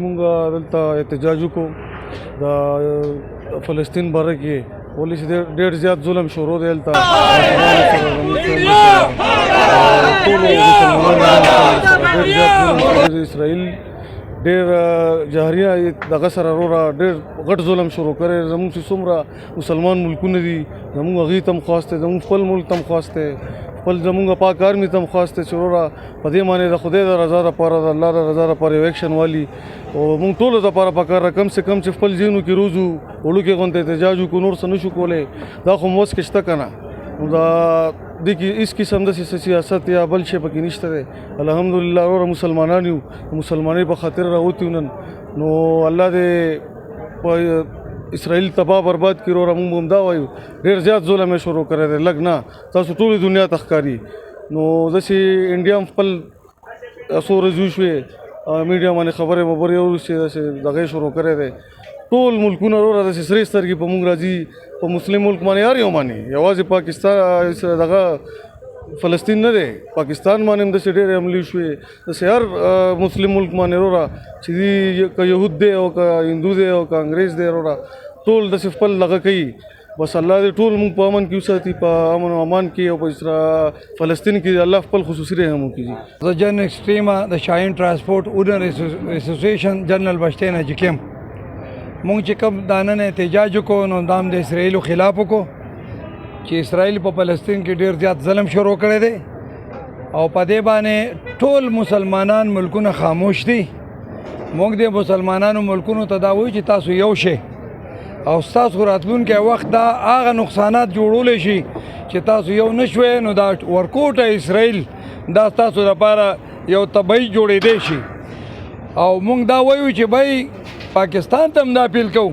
مونږ دلته احتجاج وکړو د فلسطین باره کې ولې چې ډېر زیات ظلم شروع دی هلته اسرائیل ډېر جهریه دغه سره وروره ډېر غټ ظلم شروع کړی زموږ چې څومره مسلمان ملکونه دي زموږ هغوی ته هم خواست دی زموږ خپل ملک ته هم خواست دی خپل زموږ پاک آرمي ته هم خواست دی چې وروره په دې باندې د خدای د رضا دپاره د الله د رضا دپاره یو ایکشن والي او موږ ټولو دپاره پکار ده کم سے کم چې خپل ځینو کې روزو وړوکې غونته احتجاج وکړو نور څه نه شو کولی دا خو موس کې شته که نه نو دا دې کې هېڅ قسم داسې سیاست یا بل شی پکې نشته دی الحمدلله وروره مسلمانان یو مسلمانۍ په خاطر راوتي یو نن نو الله دې په اسرائیل تباہ برباد کړي وروره موږ هم دا وایو ډېر زیات ظلم یې شروع کړی دی لږ نه تاسو ټولې دنیا ته ښکاري نو داسې انډیا هم خپل څو ورځې وشوې میډیا باندې خبرې وروسته داسې دغه یې شروع کړی دی ټول ملکونه وروره داسې سرې سترګې په موږ راځي په مسلم ملک باندې هر یو باندې یوازې پاکستان دغه فلسطین نه دی پاکستان باندې هم داسې ډېرې حملې شوې داسې هر مسلم ملک باندې وروره چې که یهود دی او که هندو دی او که انګریز دی وروره ټول داسې خپل دغه کوي بس الله دې ټول موږ په امن کې وساتي په امن و امان کې او په فلسطین کې الله خپل خصوصي رحم وکړي زه جنرل ایکسټریما د شاهین ټرانسپورټ اونر اسوسیشن جنرل بشتین اجکیم مونږ چې کوم دا نن احتجاج وکړو نو دا هم د اسرائیلو خلاف وکړو چې اسرائیل په فلسطین کې ډېر زیات ظلم شروع کړی دی او په دې باندې ټول مسلمانان ملکونه خاموش دي موږ د مسلمانانو ملکونو ته دا وایو چې تاسو یو شئ او ستاسو راتلونکی وخت دا هغه نقصانات جوړولی شي چې تاسو یو نه شوئ نو دا ورکوټه اسرائیل دا ستاسو لپاره یو طبعي جوړېدی شي او موږ دا وایو چې بھائی پاکستان ته هم دا اپیل کوو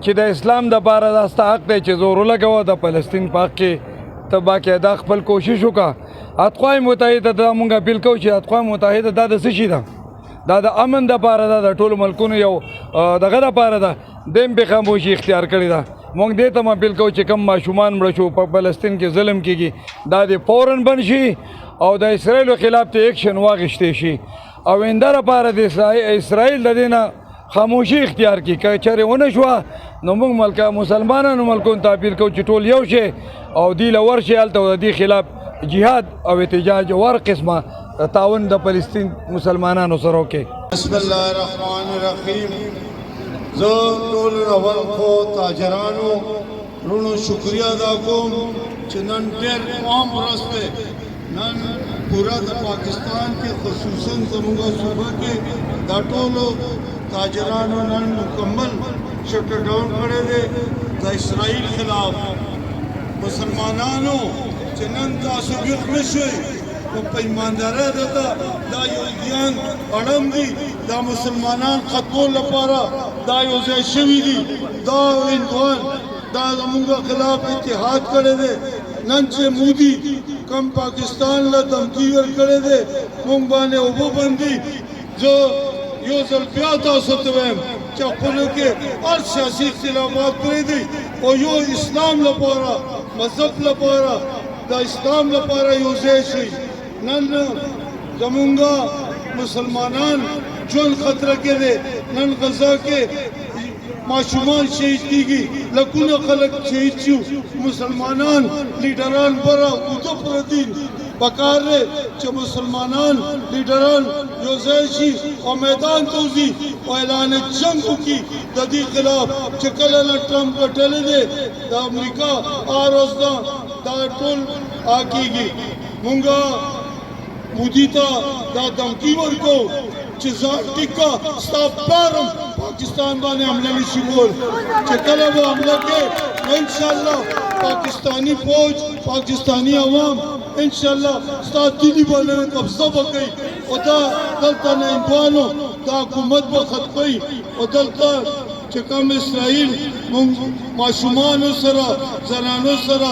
چې د اسلام دپاره دا ستا حق دی چې زور ولګوه د فلسطین په حق کې ته باقاعده خپل کوشش وکړه اقوام متحده ته موږ اپیل کوو چې اقوام متحده دا د څه شي ده دا د امن دپاره ده د ټولو ملکونو یو دغه دپاره ده دیم پې خاموشي اختیار کړې ده موږ دې ته هم اپیل کوو چې کم ماشومان مړه شو په فلسطین کې ظلم کېږي دا دې فوراً بند شي او د اسرائیلو خلاف ته ایکشن واخیستی شي او آینده لپاره د اسرائیل د دې نه خاموشي اختیار کړي که چېرې ونه شوه نو موږ مسلمانانو ملکونو ته اپیل کوو چې ټول یو شي او دوی له ورشي هلته د دې خلاف جهاد او احتجاج او هر قسمه تعاون د فلسطین مسلمانانو سره وکړي بسم الله الرحمن الرحیم زه ټولو اول خو تاجرانو وروڼو شکریه ادا کوم چې نن ډېر عام ورځ دی نن پورا د پاکستان کې خصوصاً زموږ صوبه کې دا ټولو تاجرانو نن مکمل شٹ ډاؤن کړی دی د اسرائیل خلاف مسلمانانو چې نن تاسو ویښ نه شئ په ایماندارۍ دته دا یهودیان اړم دي دا مسلمانان ختمولو لپاره دا یو ځای شوي دي دا هندوان دا زموږ خلاف اتحاد کړی دی نن چې مودي کم پاکستان له دمکي ورکړی دی موږ باندې اوبه بندي زه یو ځل بیا تاسو ته وایم چې خپلو کې هر سیاسي اختلافات پرېږدئ او یو اسلام لپاره مذهب لپاره د اسلام لپاره یو ځای شئ نن زمونږ مسلمانان ژوند خطره کې دی نن غزا کې ماشومان شهید کېږي لکونه خلک شهید شو مسلمانان لیډران بره اوده پرته دي پکار دی چې مسلمانان لیډران یو ځای شي او میدان ته وځي او اعلان جنګ وکړي د دې خلاف چې کله نه ټرمپ ګټلی دی د امریکا هر ورځ دا ټول کېږي مونږ مودي ته دا دمکي ورکوو چې ځان ټیکه ستا پلار هم پاکستان باندې حمله نشي کول چې کله به حمله کوي نو انشاءالله پاکستانی فوج پاکستانی عوام انشاءالله ستا دلی باندې قبضه به کوي او دا دلته نه هندوانو دا حکومت به ختموي او دلته چې کوم اسرائیل موږ ماشومانو سره زنانو سره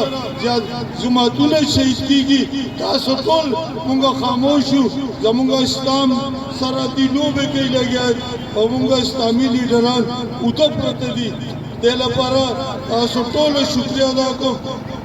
جماعتونه شهید کېږي تاسو ټول موږ خاموش یو زموږ اسلام سره دې لوبې کوي لګیا او موږ اسلامي لیډران اوده پرته دي دې لپاره تاسو ټولو شکریه ادا کوم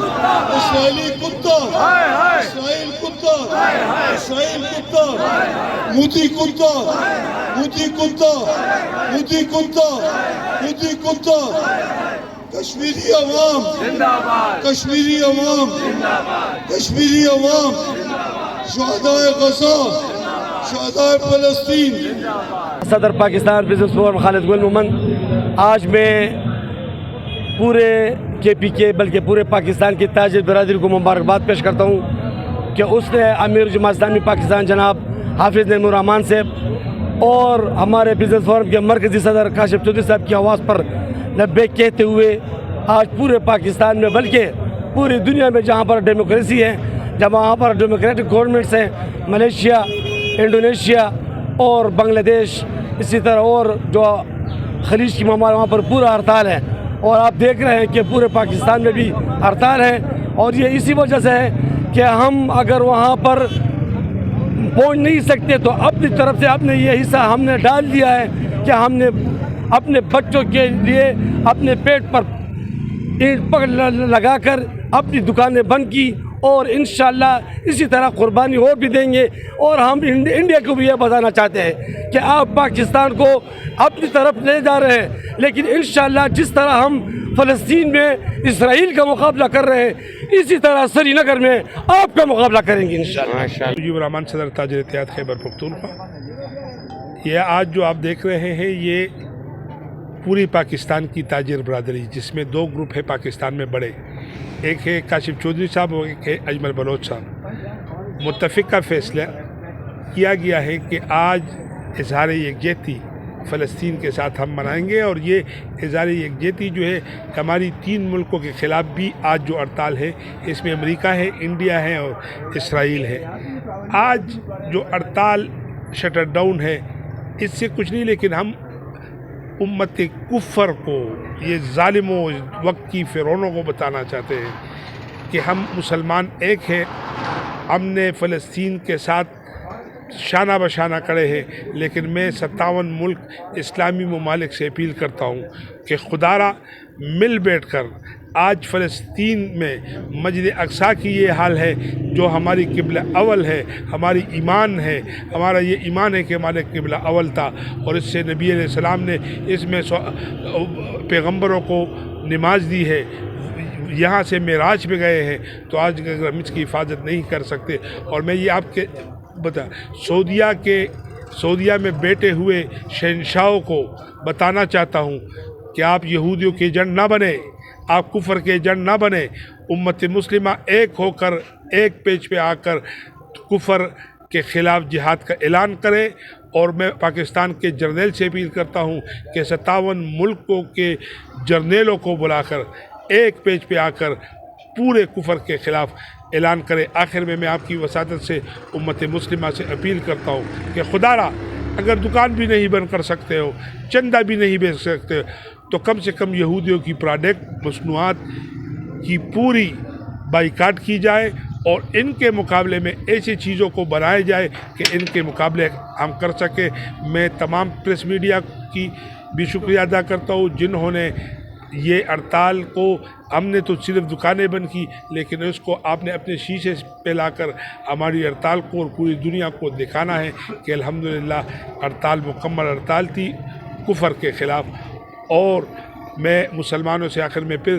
اسرائیلی کتا اسرائیل کتا اسرائیل کتا موتی کتا موتی کتا موتی کتا موتی کتا کشمیری عوام کشمیری عوام کشمیری عوام شہدائے غزہ شہدائے فلسطین. صدر پاکستان بزنس فورم خالد گل مومن، آج میں پورے KPK بلکہ پورے پاکستان کی تاجر برادری کو مبارکباد پیش کرتا ہوں کہ اس نے امیر جماعت اسلامی پاکستان جناب حافظ نعیم الرحمان صاحب اور ہمارے بزنس فورم کے مرکزی صدر کاشف چودھری صاحب کی آواز پر لبیک کہتے ہوئے آج پورے پاکستان میں بلکہ پوری دنیا میں جہاں پر ڈیموکریسی ہے، جب وہاں پر ڈیموکریٹک گورنمنٹس ہیں، ملیشیا، انڈونیشیا اور بنگلہ دیش، اسی طرح اور جو خلیج کی ممالک، وہاں پر پورا ہڑتال ہے. اور آپ دیکھ رہے ہیں کہ پورے پاکستان میں بھی ہڑتال ہے، اور یہ اسی وجہ سے ہے کہ ہم اگر وہاں پر پہنچ نہیں سکتے تو اپنی طرف سے اپنے یہ حصہ ہم نے ڈال دیا ہے کہ ہم نے اپنے بچوں کے لیے اپنے پیٹ پر اینٹ پکڑ لگا کر اپنی دکانیں بند کی، اور انشاءاللہ اسی طرح قربانی اور بھی دیں گے. اور ہم انڈیا کو بھی یہ بتانا چاہتے ہیں کہ آپ پاکستان کو اپنی طرف لے جا رہے ہیں، لیکن انشاءاللہ جس طرح ہم فلسطین میں اسرائیل کا مقابلہ کر رہے ہیں، اسی طرح سری نگر میں آپ کا مقابلہ کریں گے انشاءاللہ. مجیب الرحمان صدر تاجر اتحاد خیبر پختونخوا. یہ آج جو آپ دیکھ رہے ہیں یہ پوری پاکستان کی تاجر برادری، جس میں دو گروپ ہے پاکستان میں بڑے، ایک ہے کاشف چودھری صاحب اور ایک ہے اجمل بلوچ صاحب. متفقہ فیصلہ کیا گیا ہے کہ آج اظہار یکجہتی فلسطین کے ساتھ ہم منائیں گے، اور یہ اظہار یکجہتی جو ہے ہماری 3 ملکوں کے خلاف بھی آج جو ہڑتال ہے، اس میں امریکہ ہے، انڈیا ہے اور اسرائیل ہے. آج جو ہڑتال شٹر ڈاؤن ہے، اس سے کچھ نہیں، لیکن ہم امت کفر کو، یہ ظالموں وقت کی فرعونوں کو بتانا چاہتے ہیں کہ ہم مسلمان ایک ہیں. ہم نے فلسطین کے ساتھ شانہ بشانہ کھڑے ہیں، لیکن میں 57 ملک اسلامی ممالک سے اپیل کرتا ہوں کہ خدا را مل بیٹھ کر آج فلسطین میں مسجد اقصیٰ کی یہ حال ہے جو ہماری قبلہ اول ہے، ہماری ایمان ہے، ہمارا یہ ایمان ہے کہ ہمارے قبلہ اول تھا، اور اس سے نبی علیہ السلام نے اس میں پیغمبروں کو نماز دی ہے. یہاں سے معراج پہ گئے ہیں، تو آج اگر ہم اس کی حفاظت نہیں کر سکتے. اور میں یہ آپ کے سعودیہ میں بیٹھے ہوئے شہنشاہوں کو بتانا چاہتا ہوں کہ آپ یہودیوں کے ایجنٹ نہ بنے، آپ کفر کے ایجنٹ نہ بنے. امت مسلمہ ایک ہو کر ایک پیج پہ آ کر کفر کے خلاف جہاد کا اعلان کرے. اور میں پاکستان کے جرنیل سے اپیل کرتا ہوں کہ 57 ملکوں کے جرنیلوں کو بلا کر ایک پیج پہ آ کر پورے کفر کے خلاف اعلان کرے. آخر میں آپ کی وساطت سے امت مسلمہ سے اپیل کرتا ہوں کہ خدا را اگر دکان بھی نہیں بند کر سکتے ہو، چندہ بھی نہیں بیچ سکتے ہو، تو کم سے کم یہودیوں کی پروڈکٹ مصنوعات کی پوری بائیکاٹ کی جائے، اور ان کے مقابلے میں ایسی چیزوں کو بنایا جائے کہ ان کے مقابلے ہم کر سکیں. میں تمام پریس میڈیا کی بھی شکریہ ادا کرتا ہوں جنہوں نے یہ ہڑتال کو، ہم نے تو صرف دکانیں بند کی، لیکن اس کو آپ نے اپنے شیشے پہ لا کر ہماری ہڑتال کو اور پوری دنیا کو دکھانا ہے کہ الحمدللہ ہڑتال مکمل ہڑتال تھی کفر کے خلاف. اور میں مسلمانوں سے آخر میں پھر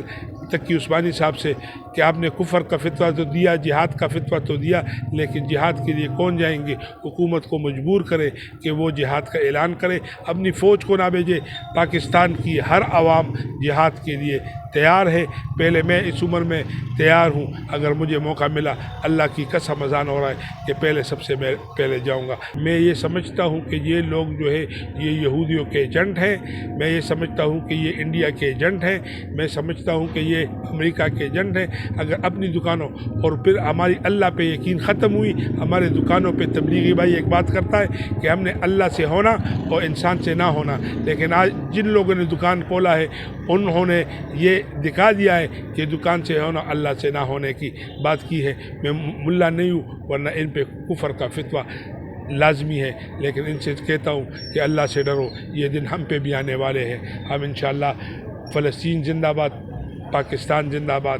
تقی عثمانی صاحب سے کہ آپ نے کفر کا فتویٰ تو دیا، جہاد کا فتویٰ تو دیا، لیکن جہاد کے لیے کون جائیں گے؟ حکومت کو مجبور کرے کہ وہ جہاد کا اعلان کرے، اپنی فوج کو نہ بھیجے. پاکستان کی ہر عوام جہاد کے لیے تیار ہے. پہلے میں اس عمر میں تیار ہوں، اگر مجھے موقع ملا، اللہ کی قسم اذان ہو رہا ہے کہ پہلے سب سے میں پہلے جاؤں گا. میں یہ سمجھتا ہوں کہ یہ لوگ جو ہے یہ یہودیوں کے ایجنٹ ہیں، میں یہ سمجھتا ہوں کہ یہ انڈیا کے ایجنٹ ہیں، میں سمجھتا ہوں کہ یہ امریکہ کے ایجنٹ ہیں. اگر اپنی دکانوں اور پھر ہماری اللہ پہ یقین ختم ہوئی، ہمارے دکانوں پہ تبلیغی بھائی ایک بات کرتا ہے کہ ہم نے اللہ سے ہونا اور انسان سے نہ ہونا، لیکن آج جن لوگوں نے دکان کھولا ہے انہوں نے یہ دکھا دیا ہے کہ دکان سے ہونا اللہ سے نہ ہونے کی بات کی ہے. میں ملا نہیں ہوں، ورنہ ان پہ کفر کا فتویٰ لازمی ہے، لیکن ان سے کہتا ہوں کہ اللہ سے ڈرو، یہ دن ہم پہ بھی آنے والے ہیں. ہم انشاءاللہ فلسطین زندہ باد، پاکستان زندہ باد،